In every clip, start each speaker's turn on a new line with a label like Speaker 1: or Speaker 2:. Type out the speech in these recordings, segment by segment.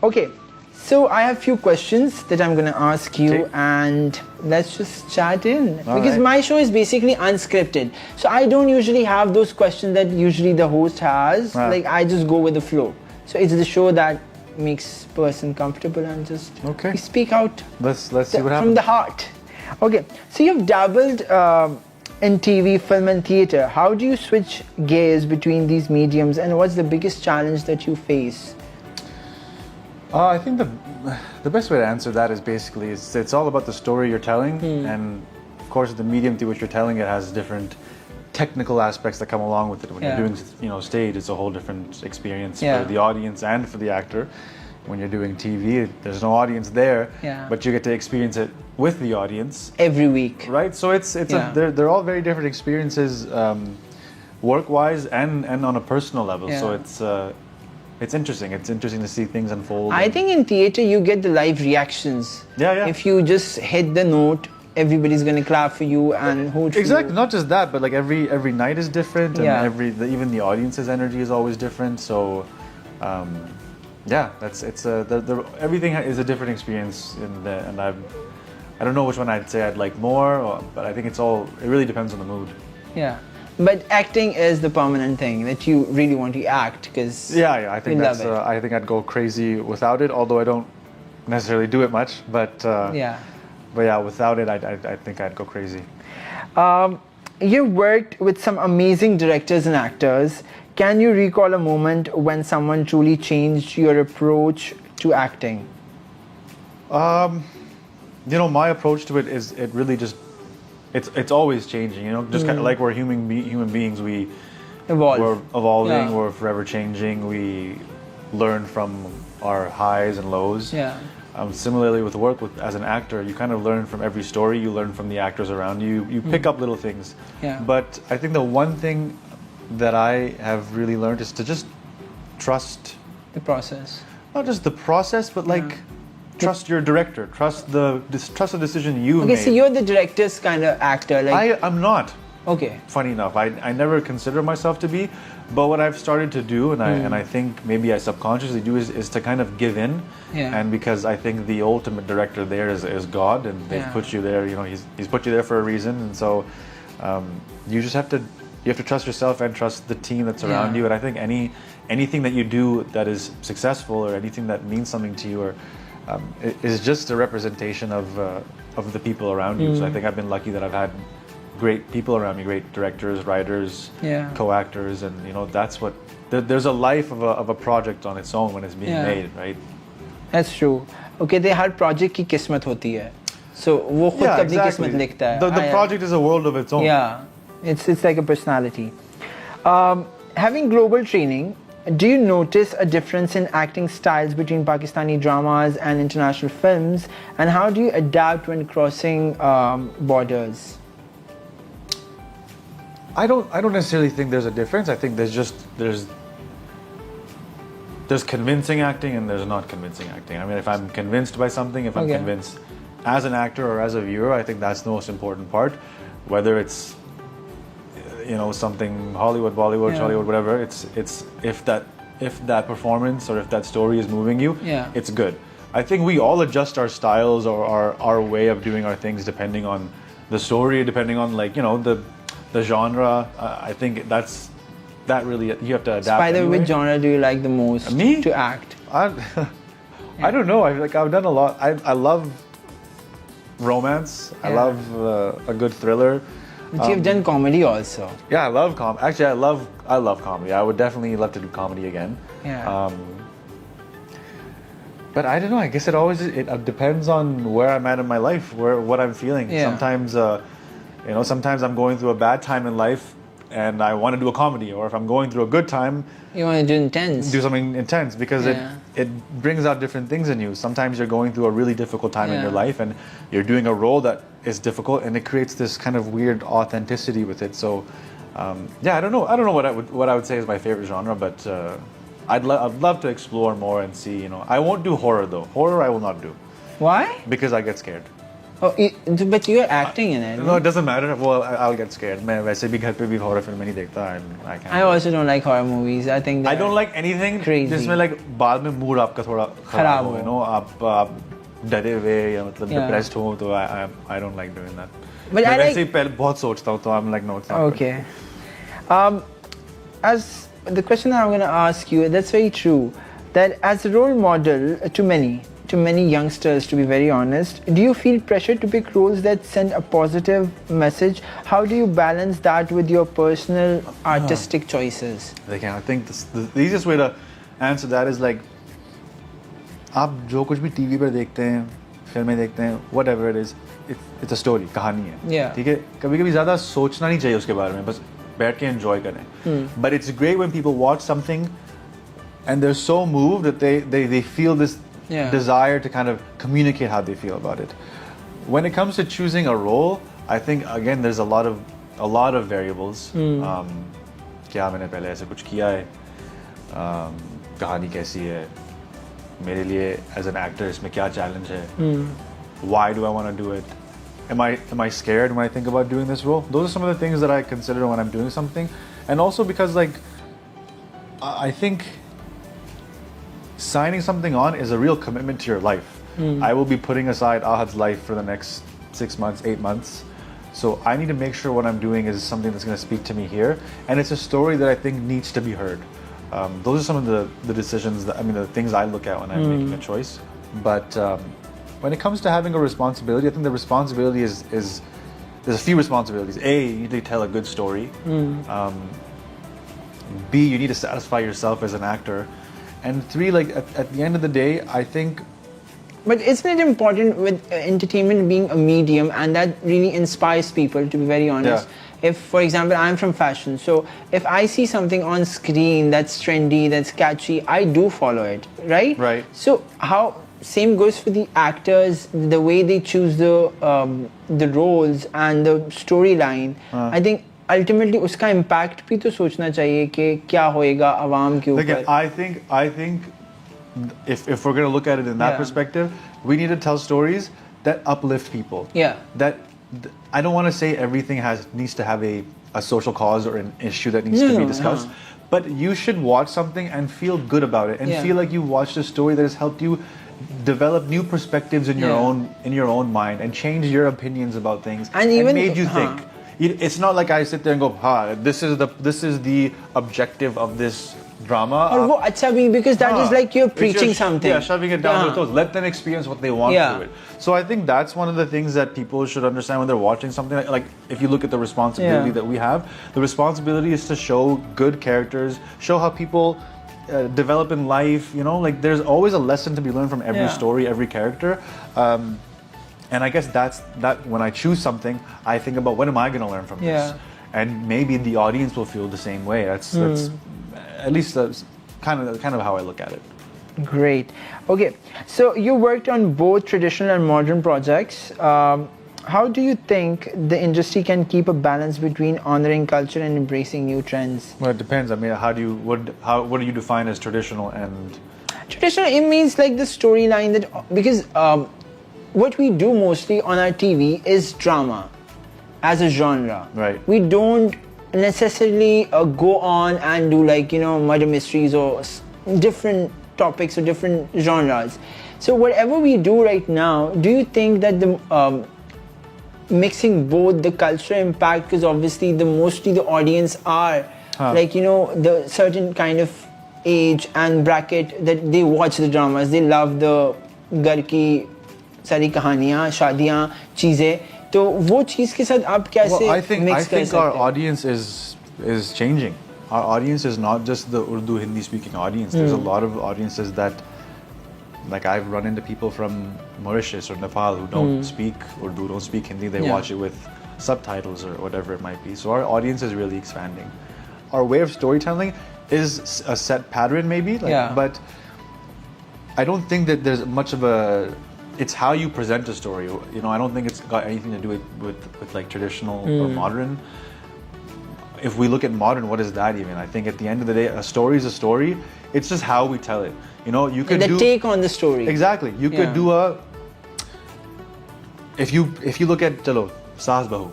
Speaker 1: Okay, so I have few questions that I'm gonna ask you, and let's just chat in. Because my show is basically unscripted, so I don't usually have those questions that usually the host has. Like I just go with the flow. So it's the show that makes person comfortable and just speak out.
Speaker 2: Let's see what happens
Speaker 1: from the heart. Okay, so you've dabbled in TV, film, and theater. How do you switch gears between these mediums, and what's the biggest challenge that you face?
Speaker 2: I think the best way to answer that is basically it's all about the story you're telling, and of course the medium through which you're telling it has different technical aspects that come along with it. When you're doing stage, it's a whole different experience for the audience and for the actor. When you're doing TV, there's no audience there, but you get to experience it with the audience
Speaker 1: every week,
Speaker 2: right? So they're all very different experiences, work-wise and on a personal level. So it's interesting. It's interesting to see things unfold.
Speaker 1: I think in theater you get the live reactions. If you just hit the note, everybody's gonna clap for you and hold for you.
Speaker 2: Exactly. Not just that, but like every night is different, and even the audience's energy is always different. So, everything is a different experience, and I don't know which one I'd say I'd like more, but I think it really depends on the mood.
Speaker 1: Yeah. But acting is the permanent thing that you really want to act because
Speaker 2: I think I think I'd go crazy without it. Although I don't necessarily do it much, but without it, I think I'd go crazy.
Speaker 1: You worked with some amazing directors and actors. Can you recall a moment when someone truly changed your approach to acting?
Speaker 2: My approach to it is it really just. It's always changing, just kind of like we're human beings, we
Speaker 1: evolve.
Speaker 2: We're evolving, we're forever changing, we learn from our highs and lows. Similarly with work, as an actor, you kind of learn from every story, you learn from the actors around you, you pick up little things. But I think the one thing that I have really learned is to just trust
Speaker 1: the process.
Speaker 2: Not just the process, but trust your director. Trust the decision you made.
Speaker 1: Okay, so you're the director's kind of actor.
Speaker 2: I'm not.
Speaker 1: Okay.
Speaker 2: Funny enough, I never consider myself to be, but what I've started to do, and I think maybe I subconsciously do, is to kind of give in. And because I think the ultimate director there is God, and they've put you there. He's put you there for a reason, and so you just have to trust yourself and trust the team that's around you. And I think anything that you do that is successful, or anything that means something to you, or is just a representation of the people around you. So I think I've been lucky that I've had great people around me, great directors, writers, co-actors, and that's what there's a life of a project on its own when it's being made, right?
Speaker 1: That's true. Okay, the her project की किस्मत होती है. So वो खुद अपनी किस्मत लिखता है.
Speaker 2: The project is a world of its own.
Speaker 1: Yeah, it's like a personality. Having global training, do you notice a difference in acting styles between Pakistani dramas and international films, and how do you adapt when crossing borders?
Speaker 2: I don't necessarily think there's a difference. I think there's convincing acting and there's not convincing acting. I mean, if I'm convinced by something, if I'm convinced as an actor or as a viewer, I think that's the most important part. Whether it's something Hollywood, Bollywood, Hollywood, whatever. It's if that performance or if that story is moving you, it's good. I think we all adjust our styles or our way of doing our things depending on the story, depending on the genre. I think that really you have to adapt.
Speaker 1: By the way, which genre do you like the most to act?
Speaker 2: I don't know. I've done a lot. I love romance. I love a good thriller.
Speaker 1: But you've done comedy also.
Speaker 2: Yeah, I love comedy. Actually, I love comedy. I would definitely love to do comedy again. But I don't know. I guess it depends on where I'm at in my life, what I'm feeling. Sometimes, sometimes I'm going through a bad time in life, and I want to do a comedy. Or if I'm going through a good time,
Speaker 1: you want to do intense.
Speaker 2: Do something intense because it brings out different things in you. Sometimes you're going through a really difficult time in your life, and you're doing a role that is difficult, and it creates this kind of weird authenticity with it. So, I don't know what I would say is my favorite genre, but I'd love to explore more and see. I won't do horror though. Horror I will not do.
Speaker 1: Why?
Speaker 2: Because I get scared.
Speaker 1: Oh, but you're acting in it.
Speaker 2: No, it doesn't matter. Well, I'll get scared. मैं वैसे भी घर पे भी horror film नहीं देखता. I can't.
Speaker 1: I also don't like horror movies. I think
Speaker 2: I don't like anything
Speaker 1: crazy.
Speaker 2: जिसमें like बाद में mood आपका थोड़ा खराब हो. You know, आप डरे हुए या मतलब depressed हो तो I don't like doing that.
Speaker 1: But I
Speaker 2: वैसे ही पहले बहुत सोचता हूँ तो I'm like no, it's not
Speaker 1: okay. As the question that I'm going to ask you, that's very true. That as a role model to many youngsters, to be very honest, do you feel pressure to pick roles that send a positive message? How do you balance that with your personal artistic choices?
Speaker 2: Again, I think the easiest way to answer that is like, आप जो कुछ भी TV पर देखते हैं, फिल्में देखते हैं, whatever it is, it's a story, कहानी है.
Speaker 1: Yeah.
Speaker 2: ठीक है, कभी-कभी ज़्यादा सोचना नहीं चाहिए उसके बारे में, बस बैठ के enjoy करें. But it's great when people watch something and they're so moved that they feel this desire to kind of communicate how they feel about it. When it comes to choosing a role, I think again there's a lot of variables. क्या मैंने पहले ऐसे कुछ किया है, कहानी कैसी है, मेरे लिए as an actor इसमें क्या challenge है, why do I want to do it, am I scared when I think about doing this role? Those are some of the things that I consider when I'm doing something, and also because like I think signing something on is a real commitment to your life. I will be putting aside Ahad's life for the next 6 months, 8 months. So I need to make sure what I'm doing is something that's going to speak to me here. And it's a story that I think needs to be heard. Those are some of the decisions, the things I look at when I'm making a choice. But when it comes to having a responsibility, I think the responsibility is there's a few responsibilities. A, you need to tell a good story. B, you need to satisfy yourself as an actor. And 3, like at the end of the day, I think.
Speaker 1: But isn't it important with entertainment being a medium and that really inspires people, to be very honest? Yeah. If, for example, I'm from fashion, so if I see something on screen that's trendy, that's catchy, I do follow it, right?
Speaker 2: Right.
Speaker 1: So same goes for the actors, the way they choose the roles and the storyline. I think ultimately उसका impact भी तो सोचना चाहिए कि क्या होएगा आवाम के ऊपर.
Speaker 2: I think if we're going to look at it in that perspective, we need to tell stories that uplift people.
Speaker 1: Yeah.
Speaker 2: That I don't want to say everything needs to have a social cause or an issue that needs to be discussed, but you should watch something and feel good about it and feel like you watched a story that has helped you develop new perspectives in your own mind and change your opinions about things and even made you think. It's not like I sit there and go, this is the objective of this drama.
Speaker 1: Or wo acha bhi, because that is like you're preaching something.
Speaker 2: Yeah, shoving it down their throats. Let them experience what they want through it. So I think that's one of the things that people should understand when they're watching something. Like if you look at the responsibility that we have, the responsibility is to show good characters, show how people develop in life. You know, like there's always a lesson to be learned from every story, every character. And I guess that when I choose something, I think about what am I going to learn from this, and maybe the audience will feel the same way. That's at least that's kind of how I look at it.
Speaker 1: Great. Okay, so you worked on both traditional and modern projects. How do you think the industry can keep a balance between honoring culture and embracing new trends?
Speaker 2: Well, it depends. I mean, what do you define as traditional and?
Speaker 1: Traditional, it means like the storyline that because. What we do mostly on our TV is drama as a genre.
Speaker 2: Right.
Speaker 1: We don't necessarily go on and do like, murder mysteries or different topics or different genres. So whatever we do right now, do you think that the mixing both the cultural impact, because obviously mostly the audience are the certain kind of age and bracket that they watch the dramas, they love the garki सारी कहानियाँ, शादियाँ, चीजें, तो वो चीज के साथ आप कैसे
Speaker 2: I think our audience is changing. Our audience is not just the Urdu Hindi speaking audience. There's a lot of audiences that, like I've run into people from Mauritius or Nepal who don't speak Urdu, don't speak Hindi. They watch it with subtitles or whatever it might be. So our audience is really expanding. Our way of storytelling is a set pattern maybe, but I don't think that there's much of a. It's how you present a story. I don't think it's got anything to do with like traditional or modern. If we look at modern, what is that even? I think at the end of the day, a story is a story. It's just how we tell it. You could
Speaker 1: take on the story.
Speaker 2: Exactly. You could do if you look at chalo, Saas Bahu,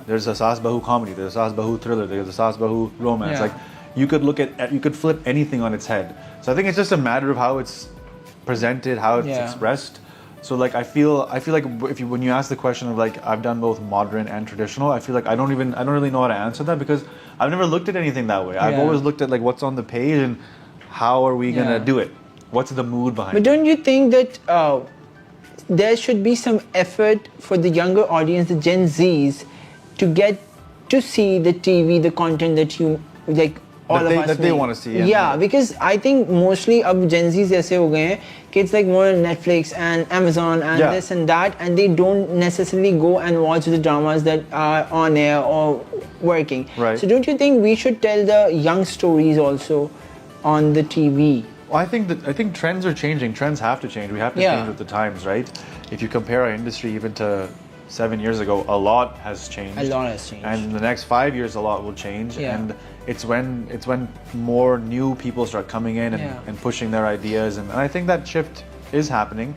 Speaker 2: there's a Saas Bahu comedy, there's a Saas Bahu thriller, there's a Saas Bahu romance.
Speaker 1: Yeah.
Speaker 2: Like you could flip anything on its head. So I think it's just a matter of how it's presented, how it's expressed. So like I feel like when you ask the question of like I've done both modern and traditional, I feel like I don't really know how to answer that because I've never looked at anything that way. I've always looked at like what's on the page and how are we gonna do it? What's the mood behind it?
Speaker 1: But don't you think that there should be some effort for the younger audience, the Gen Zs, to get to see the TV, the content that you like.
Speaker 2: That they want to see.
Speaker 1: Yeah, because I think mostly अब Gen Zs ऐसे हो गए हैं कि it's like more Netflix and Amazon and this and that, and they don't necessarily go and watch the dramas that are on air or working.
Speaker 2: Right.
Speaker 1: So don't you think we should tell the young stories also on the TV?
Speaker 2: Well, I think trends are changing. Trends have to change. We have to change with the times, right? If you compare our industry even to 7 years ago, a lot has changed.
Speaker 1: A lot has changed.
Speaker 2: And in the next 5 years, a lot will change.
Speaker 1: Yeah.
Speaker 2: And it's when more new people start coming in and pushing their ideas. And I think that shift is happening.